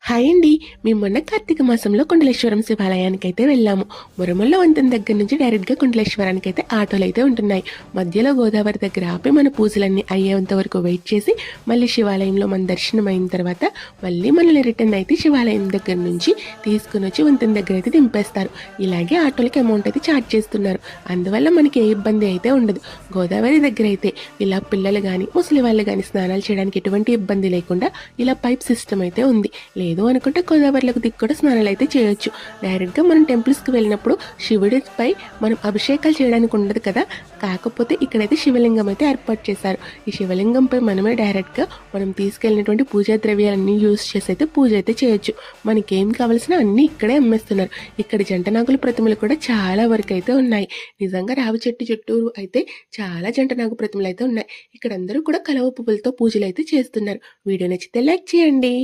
Hi అండి. మేము మొన్న కార్తీక మాసంలో కుండలేశ్వరం శివాలయానికైతే వెళ్ళాము. మురమల్ల వంతెన దగ్గర నుంచి డైరెక్ట్‌గా కుండలేశ్వరానికైతే ఆటోలైతే ఉంటున్నాయి. మధ్యలో గోదావరి దగ్గర ఆపి మన పూజలన్నీ అయ్యేంత వరకు వెయిట్ చేసి, మళ్ళీ శివాలయంలో మన దర్శనం అయిన తర్వాత మళ్ళీ మనల్ని రిటర్న్ అయితే శివాలయం దగ్గర నుంచి తీసుకొనొచ్చి వంతెన దగ్గర అయితే దింపేస్తారు. ఇలాగే ఆటోలకి అమౌంట్ అయితే ఛార్జ్ చేస్తున్నారు. అందువల్ల మనకి ఏ ఇబ్బంది అయితే ఉండదు. గోదావరి దగ్గర అయితే ఇలా పిల్లలు గానీ, ముసలి వాళ్ళు గానీ స్నానాలు చేయడానికి ఎటువంటి ఇబ్బంది లేకుండా ఇలా పైప్ సిస్టమ్ అయితే ఉంది. లేదు అనుకుంటే గోదావరిలోకి దిక్కు కూడా స్నానాలు అయితే చేయొచ్చు. డైరెక్ట్గా మనం టెంపుల్స్కి వెళ్ళినప్పుడు శివుడిపై మనం అభిషేకాలు చేయడానికి ఉండదు కదా, కాకపోతే ఇక్కడైతే శివలింగం అయితే ఏర్పాటు చేశారు. ఈ శివలింగంపై మనమే డైరెక్ట్గా మనం తీసుకెళ్ళినటువంటి పూజా ద్రవ్యాలన్నీ యూజ్ చేసి అయితే పూజ అయితే చేయొచ్చు. మనకేం కావాల్సిన అన్నీ ఇక్కడే అమ్మేస్తున్నారు. ఇక్కడ జంటనాగుల ప్రతిమలు కూడా చాలా వరకు అయితే ఉన్నాయి. నిజంగా రావి చెట్టు చుట్టూరు అయితే చాలా జంటనాగు ప్రతిమలు అయితే ఉన్నాయి. ఇక్కడ అందరూ కూడా కలవ పువ్వులతో పూజలు అయితే చేస్తున్నారు. వీడియో నచ్చితే లైక్ చేయండి.